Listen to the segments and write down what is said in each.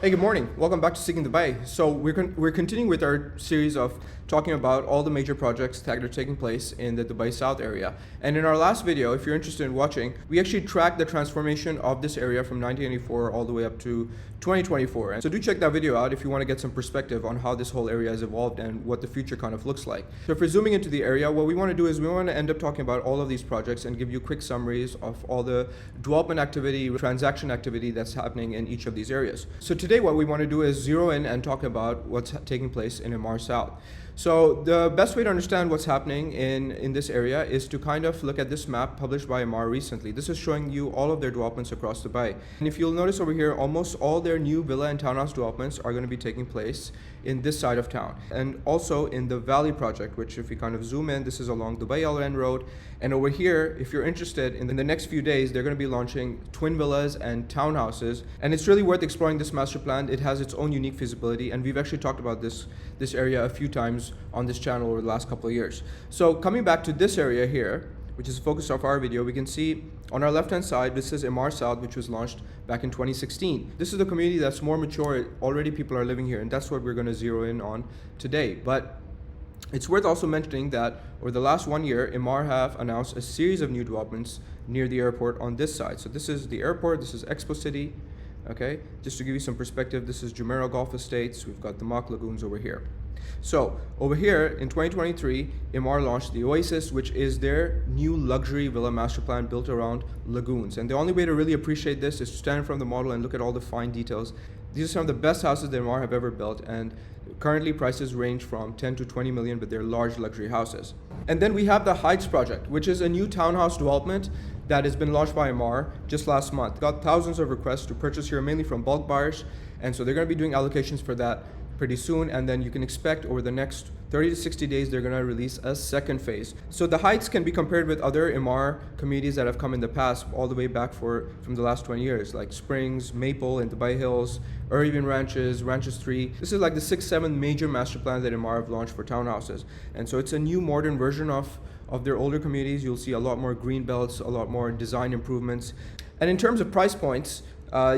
Hey, good morning. Welcome back to Seeking Dubai. So we're continuing with our series of talking about all the major projects that are taking place in the Dubai South area. And in our last video, if you're interested in watching, we actually tracked the transformation of this area from 1984 all the way up to 2024. And so do check that video out if you want to get some perspective on how this whole area has evolved and what the future kind of looks like. So if we're zooming into the area, what we want to do is we want to end up talking about all of these projects and give you quick summaries of all the development activity, transaction activity that's happening in each of these areas. So today what we want to do is zero in and talk about what's taking place in Emaar South. So the best way to understand what's happening in this area is to kind of look at this map published by Emaar recently. This is showing you all of their developments across Dubai. And if you'll notice over here, almost all their new villa and townhouse developments are going to be taking place in this side of town. And also in the Valley project, which if we kind of zoom in, this is along Dubai Al Ain Road. And over here, if you're interested, in the next few days, they're going to be launching twin villas and townhouses. And it's really worth exploring this master plan. It has its own unique feasibility. And we've actually talked about this area a few times on this channel over the last couple of years. So coming back to this area here, which is the focus of our video, we can see on our left-hand side, this is Emaar South, which was launched back in 2016. This is the community that's more mature. Already people are living here, and that's what we're going to zero in on today. But it's worth also mentioning that over the last 1 year, Emaar have announced a series of new developments near the airport on this side. So this is the airport, this is Expo City. Okay, just to give you some perspective, this is Jumeirah Golf Estates. We've got the Mock Lagoons over here. So over here in 2023, Emaar launched the Oasis, which is their new luxury villa master plan built around lagoons. And the only way to really appreciate this is to stand in front of the model and look at all the fine details. These are some of the best houses that Emaar have ever built, and currently prices range from 10 to 20 million, but they're large luxury houses. And then we have the Heights project, which is a new townhouse development that has been launched by Emaar just last month. Got thousands of requests to purchase here, mainly from bulk buyers, and so they're going to be doing allocations for that pretty soon, and then you can expect over the next 30 to 60 days they're going to release a second phase. So the Heights can be compared with other Emaar communities that have come in the past, all the way back from the last 20 years, like Springs, Maple, and Dubai Hills, or even Ranches 3. This is like the 6-7 major master plans that Emaar have launched for townhouses, and so it's a new modern version of their older communities. You'll see a lot more green belts, a lot more design improvements. And in terms of price points,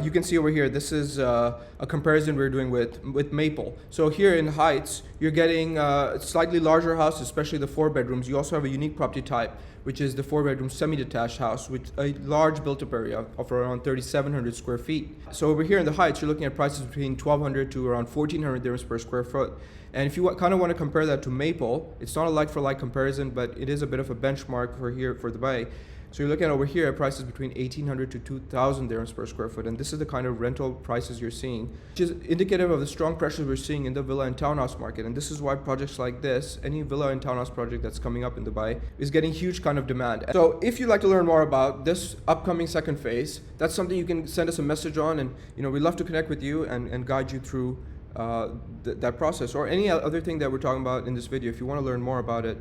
you can see over here, this is a comparison we're doing with Maple. So here in Heights, you're getting a slightly larger house, especially the 4 bedrooms. You also have a unique property type, which is the 4-bedroom semi-detached house with a large built-up area of around 3,700 square feet. So over here in the Heights, you're looking at prices between 1,200 to around 1,400 dirhams per square foot. And if you kind of want to compare that to Maple, it's not a like-for-like comparison, but it is a bit of a benchmark for here for Dubai. So you're looking at over here at prices between 1,800 to 2,000 dirhams per square foot, and this is the kind of rental prices you're seeing, which is indicative of the strong pressures we're seeing in the villa and townhouse market. And this is why projects like this, any villa and townhouse project that's coming up in Dubai, is getting huge kind of demand. So if you'd like to learn more about this upcoming second phase, that's something you can send us a message on, and we'd love to connect with you and guide you through that process, or any other thing that we're talking about in this video. If you want to learn more about it,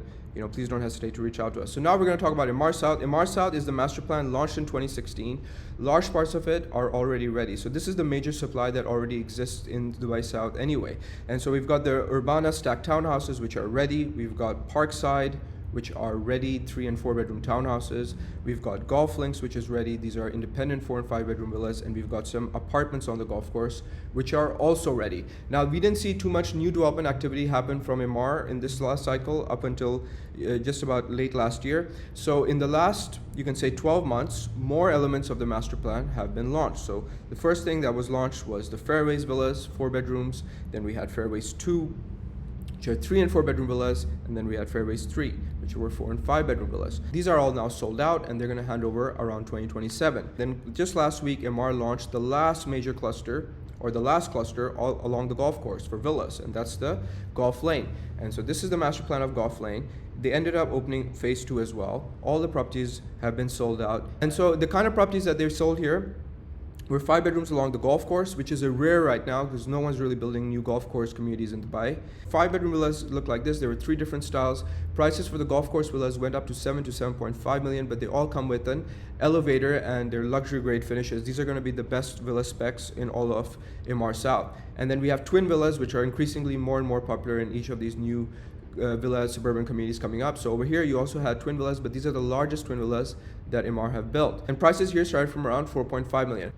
please don't hesitate to reach out to us. So now we're going to talk about Emaar South. Emaar South is the master plan launched in 2016. Large parts of it are already ready. So this is the major supply that already exists in Dubai South anyway. And so we've got the Urbana stacked townhouses, which are ready. We've got Parkside, which are ready 3 and 4 bedroom townhouses. We've got Golf Links, which is ready. These are independent 4 and 5 bedroom villas, and we've got some apartments on the golf course, which are also ready. Now, we didn't see too much new development activity happen from Emaar in this last cycle up until just about late last year. So in the last, you can say 12 months, more elements of the master plan have been launched. So the first thing that was launched was the Fairways villas, 4 bedrooms. Then we had Fairways 2, which are 3 and 4 bedroom villas, and then we had Fairways 3, which were 4 and 5 bedroom villas. These are all now sold out, and they're going to hand over around 2027. Then just last week, Emaar launched the last major cluster, or the last cluster all along the golf course for villas, and that's the Golf Lane. And so this is the master plan of Golf Lane. They ended up opening phase 2 as well. All the properties have been sold out. And so the kind of properties that they've sold here were 5 bedrooms along the golf course, which is a rare right now because no one's really building new golf course communities in Dubai. 5 bedroom villas look like this. There were 3 different styles. Prices for the golf course villas went up to 7 to 7.5 million, but they all come with an elevator and they're luxury grade finishes. These are going to be the best villa specs in all of Emaar South. And then we have twin villas, which are increasingly more and more popular in each of these new villa suburban communities coming up. So over here you also had twin villas, but these are the largest twin villas that Emaar have built. And prices here started from around 4.5 million.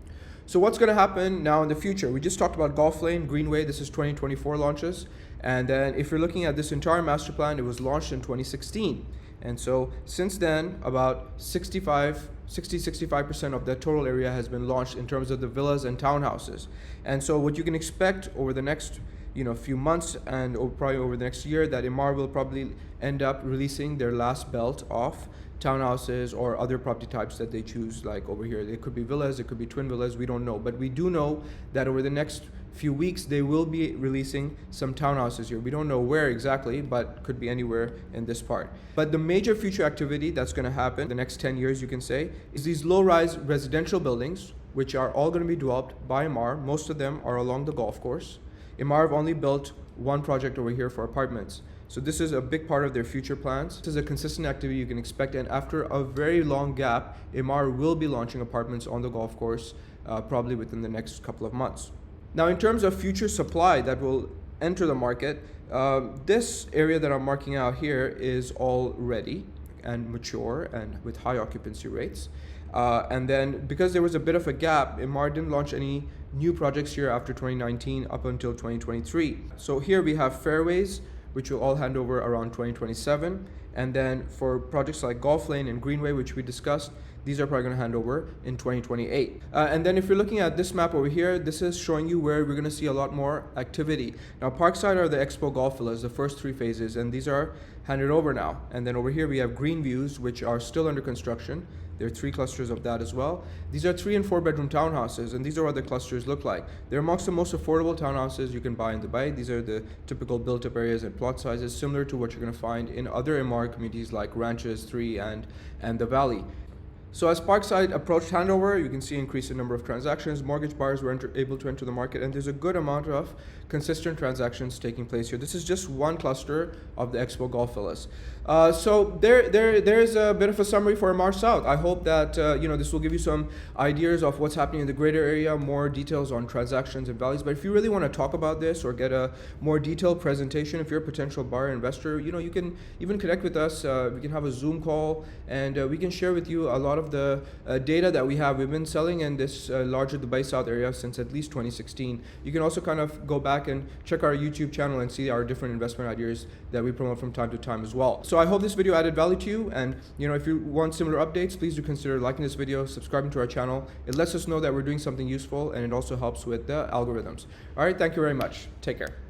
So what's going to happen now in the future? We just talked about Golf Lane, Greenway. This is 2024 launches. And then if you're looking at this entire master plan, it was launched in 2016. And so since then, about 65% of the total area has been launched in terms of the villas and townhouses. And so what you can expect over the next few months and probably over the next year, that Emaar will probably end up releasing their last belt of townhouses or other property types that they choose. Like over here, it could be villas, it could be twin villas, we don't know, but we do know that over the next few weeks they will be releasing some townhouses here. We don't know where exactly, but could be anywhere in this part. But the major future activity that's going to happen the next 10 years, you can say, is these low-rise residential buildings, which are all going to be developed by Emaar. Most of them are along the golf course. Emaar have only built one project over here for apartments. So this is a big part of their future plans. This is a consistent activity you can expect, and after a very long gap, Emaar will be launching apartments on the golf course probably within the next couple of months. Now, in terms of future supply that will enter the market, this area that I'm marking out here is all ready and mature and with high occupancy rates. And then because there was a bit of a gap, Emaar didn't launch any new projects here after 2019 up until 2023. So here we have fairways, which will all hand over around 2027. And then for projects like Golf Lane and Greenway, which we discussed, these are probably going to hand over in 2028. And then if you're looking at this map over here, this is showing you where we're going to see a lot more activity. Now, Parkside are the Expo Golf Villas, the first 3 phases, and these are handed over now. And then over here we have Green Views, which are still under construction. There are 3 clusters of that as well. These are 3 and 4 bedroom townhouses, and these are what the clusters look like. They're amongst the most affordable townhouses you can buy in Dubai. These are the typical built-up areas and plot sizes, similar to what you're going to find in other Emaar communities like Ranches 3 and the Valley. So as Parkside approached handover, you can see increase in number of transactions. Mortgage buyers were able to enter the market, and there's a good amount of consistent transactions taking place here. This is just one cluster of the Expo Golf Villas. So there's a bit of a summary for Emaar South. I hope that this will give you some ideas of what's happening in the greater area, more details on transactions and values. But if you really want to talk about this or get a more detailed presentation, if you're a potential buyer investor, you can even connect with us. We can have a Zoom call, and we can share with you a lot of the data that we have. We've been selling in this larger Dubai South area since at least 2016. You can also kind of go back and check our YouTube channel and see our different investment ideas that we promote from time to time as well. So I hope this video added value to you, and if you want similar updates, please do consider liking this video, subscribing to our channel. It lets us know that we're doing something useful, and it also helps with the algorithms. All right, thank you very much. Take care.